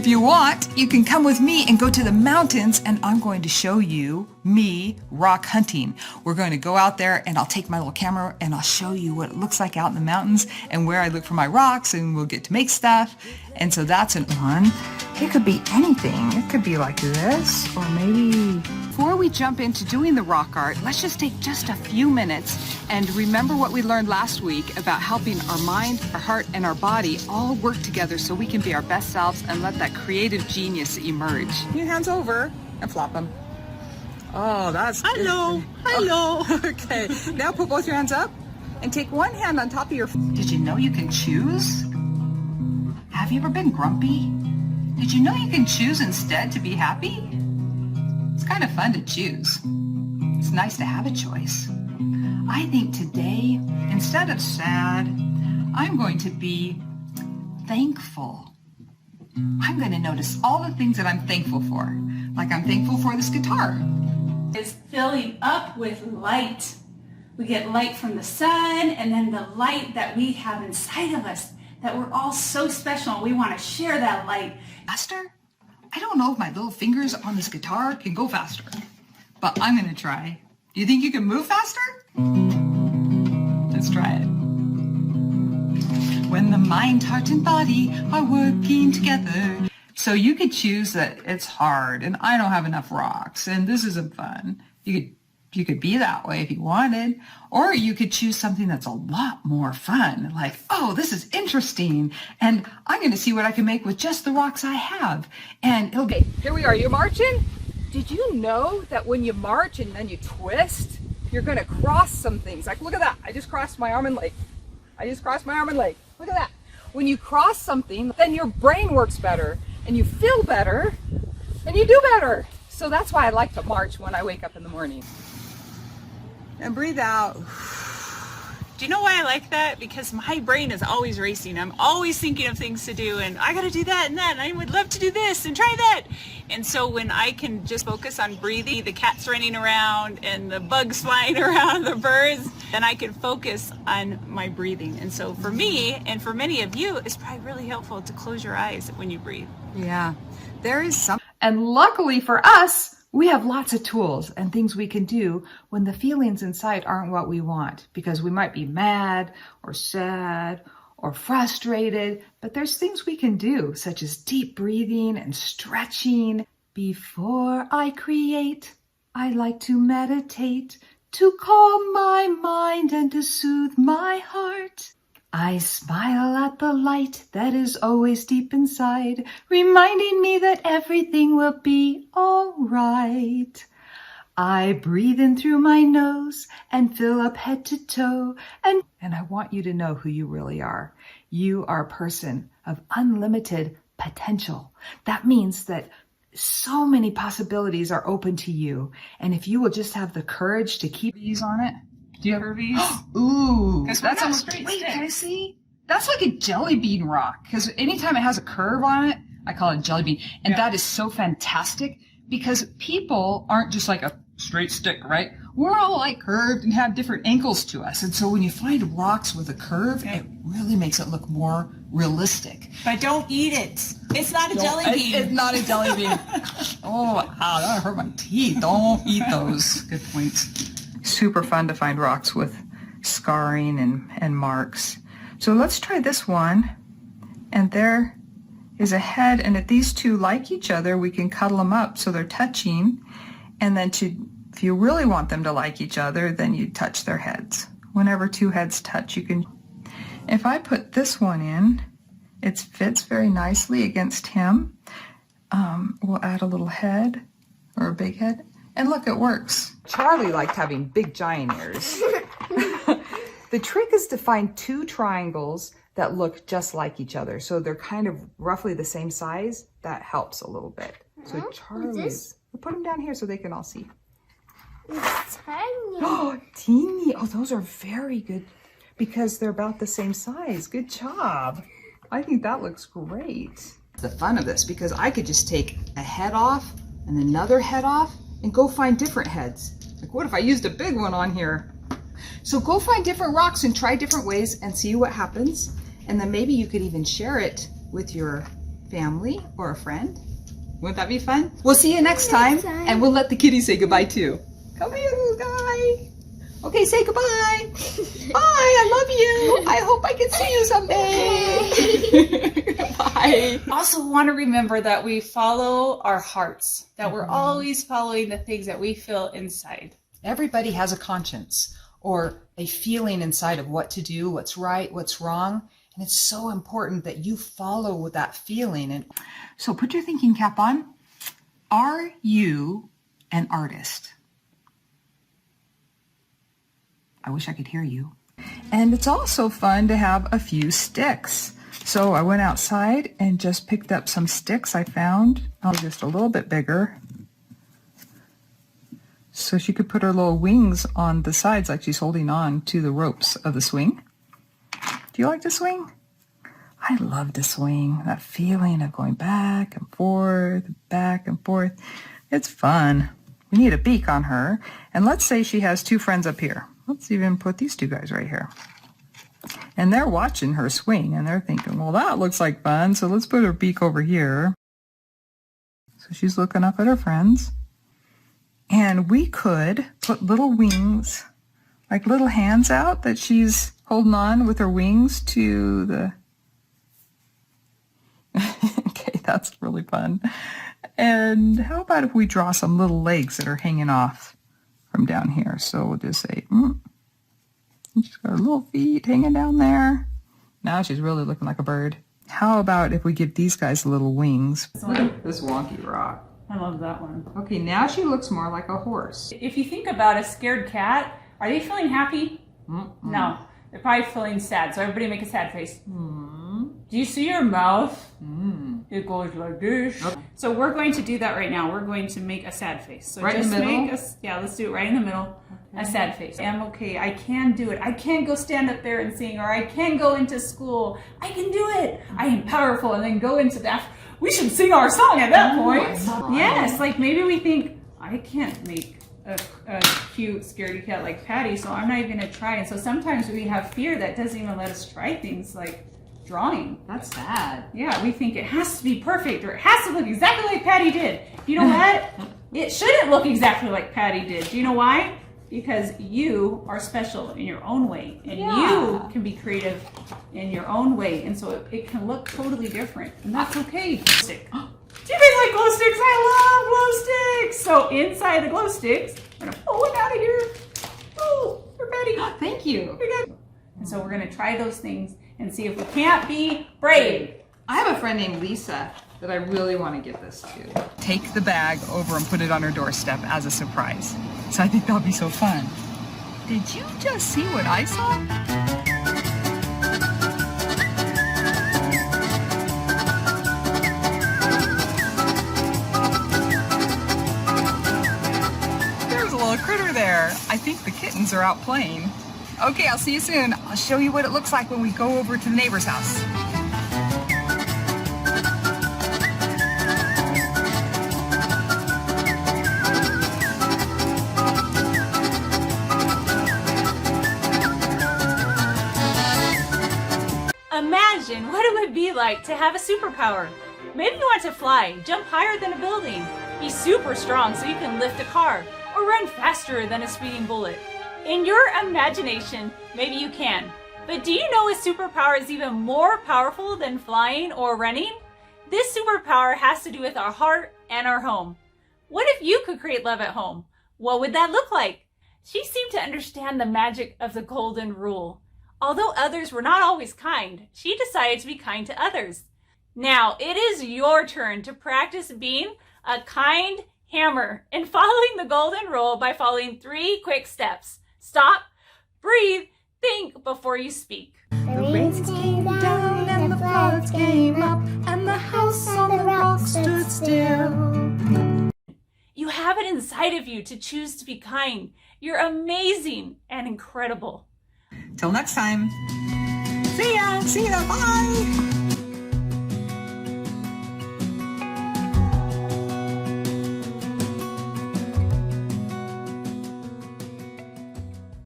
If you want, you can come with me and go to the mountains, and I'm going to show you me rock hunting. We're going to go out there and I'll take my little camera and I'll show you what it looks like out in the mountains and where I look for my rocks, and we'll get to make stuff. And so that's an one. It could be anything. It could be like this, or maybe... Before we jump into doing the rock art, let's just take just a few minutes and remember what we learned last week about helping our mind, our heart, and our body all work together so we can be our best selves and let that creative genius emerge. Your hands over and flop them. Oh, that's good. Hello, hello. Oh, okay, now put both your hands up and take one hand on top of your... Did you know you can choose? Have you ever been grumpy? Did you know you can choose instead to be happy? It's kind of fun to choose. It's nice to have a choice. I think today, instead of sad, I'm going to be thankful. I'm going to notice all the things that I'm thankful for. Like I'm thankful for this guitar. It's filling up with light. We get light from the sun, and then the light that we have inside of us, that we're all so special, and we want to share that light. Faster? I don't know if my little fingers on this guitar can go faster, but I'm going to try. Do you think you can move faster? Let's try it. When the mind, heart, and body are working together. So you could choose that it's hard and I don't have enough rocks and this isn't fun. You could be that way if you wanted, or you could choose something that's a lot more fun, like, oh, this is interesting, and I'm going to see what I can make with just the rocks I have. And it'll be, here we are, you're marching. Did you know that when you march and then you twist, you're going to cross some things? Like, look at that. I just crossed my arm and leg. I just crossed my arm and leg. Look at that. When you cross something, then your brain works better, and you feel better, and you do better. So that's why I like to march when I wake up in the morning. And breathe out. Do you know why I like that? Because my brain is always racing. I'm always thinking of things to do, and I gotta do that and that, and I would love to do this and try that. And so when I can just focus on breathing, the cat's running around and the bugs flying around, the birds, then I can focus on my breathing. And so for me, and for many of you, it's probably really helpful to close your eyes when you breathe. Yeah, there is some. And luckily for us, we have lots of tools and things we can do when the feelings inside aren't what we want, because we might be mad or sad or frustrated, but there's things we can do, such as deep breathing and stretching. Before I create, I like to meditate, to calm my mind and to soothe my heart. I smile at the light that is always deep inside, reminding me that everything will be all right. I breathe in through my nose and fill up head to toe. And I want you to know who you really are. You are a person of unlimited potential. That means that so many possibilities are open to you. And if you will just have the courage to keep these on it. Do you have V's? Ooh, that's almost straight. Wait, can I see? That's like a jelly bean rock, because anytime it has a curve on it, I call it jelly bean. And that is so fantastic, because people aren't just like a straight stick, right? We're all like curved and have different angles to us. And so when you find rocks with a curve, it really makes it look more realistic. But don't eat it. It's not a jelly bean. It's not a jelly bean. Oh, ow, that hurt my teeth. Don't eat those. Good point. Super fun to find rocks with scarring and marks. So let's try this one. And there is a head, and if these two like each other, we can cuddle them up so they're touching. And then if you really want them to like each other, then you touch their heads. Whenever two heads touch, you can. If I put this one in, it fits very nicely against him. We'll add a little head or a big head. And look, it works. Charlie liked having big giant ears. The trick is to find two triangles that look just like each other. So they're kind of roughly the same size. That helps a little bit. So Charlie's, we'll put them down here so they can all see. It's tiny. Oh, teeny. Oh, those are very good because they're about the same size. Good job. I think that looks great. The fun of this, because I could just take a head off and another head off and go find different heads. Like, what if I used a big one on here? So go find different rocks and try different ways and see what happens. And then maybe you could even share it with your family, or a friend. Wouldn't that be fun? We'll see you next time, and we'll let the kitty say goodbye too. Come here, little guy. Okay, say goodbye. Bye, I love you. I hope I can see you someday. Bye. Also want to remember that we follow our hearts, that we're always following the things that we feel inside. Everybody has a conscience or a feeling inside of what to do, what's right, what's wrong. And it's so important that you follow that feeling. And so put your thinking cap on. Are you an artist? I wish I could hear you. And it's also fun to have a few sticks. So I went outside and just picked up some sticks I found. Oh, just a little bit bigger. So she could put her little wings on the sides like she's holding on to the ropes of the swing. Do you like to swing? I love to swing. That feeling of going back and forth, back and forth. It's fun. We need a beak on her. And let's say she has two friends up here. Let's even put these two guys right here. And they're watching her swing and they're thinking, well, that looks like fun. So let's put her beak over here. So she's looking up at her friends. And we could put little wings, like little hands out that she's holding on with her wings to the... Okay, that's really fun. And how about if we draw some little legs that are hanging off from down here? So we'll just say, she's got her little feet hanging down there. Now she's really looking like a bird. How about if we give these guys little wings? Look at this wonky rock. I love that one. Okay, now she looks more like a horse. If you think about a scared cat, are they feeling happy? No, they're probably feeling sad. So everybody make a sad face. Do you see your mouth? It goes like this. Okay. So we're going to do that right now. We're going to make a sad face. So right just in the middle? Let's do it right in the middle. Okay. A sad face. I'm okay. I can do it. I can go stand up there and sing, or I can go into school. I can do it. I am powerful. And then go into that. We should sing our song at that point. Yes, like maybe we think, I can't make a cute scaredy cat like Patti, so I'm not even going to try. And so sometimes we have fear that doesn't even let us try things like drawing. That's sad. Yeah, we think it has to be perfect or it has to look exactly like Patti did. You know what? It shouldn't look exactly like Patti did. Do you know why? Because you are special in your own way, and you can be creative in your own way, and so it can look totally different, and that's okay. Stick. Do you guys like glow sticks? I love glow sticks. So inside the glow sticks, I'm gonna pull one out of here. Oh, for Patti. Thank you. And so we're gonna try those things and see if we can't be brave. I have a friend named Lisa that I really want to give this to. Take the bag over and put it on her doorstep as a surprise. So I think that'll be so fun. Did you just see what I saw? There's a little critter there. I think the kittens are out playing. Okay, I'll see you soon. I'll show you what it looks like when we go over to the neighbor's house. Imagine what it would be like to have a superpower. Maybe you want to fly, jump higher than a building, be super strong so you can lift a car, or run faster than a speeding bullet. In your imagination, maybe you can. But do you know a superpower is even more powerful than flying or running? This superpower has to do with our heart and our home. What if you could create love at home? What would that look like? She seemed to understand the magic of the golden rule. Although others were not always kind, she decided to be kind to others. Now, it is your turn to practice being a kind hammer and following the golden rule by following 3 quick steps. Stop, breathe, think before you speak. The rains came down and the floods came up, and the house on the rock stood still. You have it inside of you to choose to be kind. You're amazing and incredible. Till next time. See ya. Bye.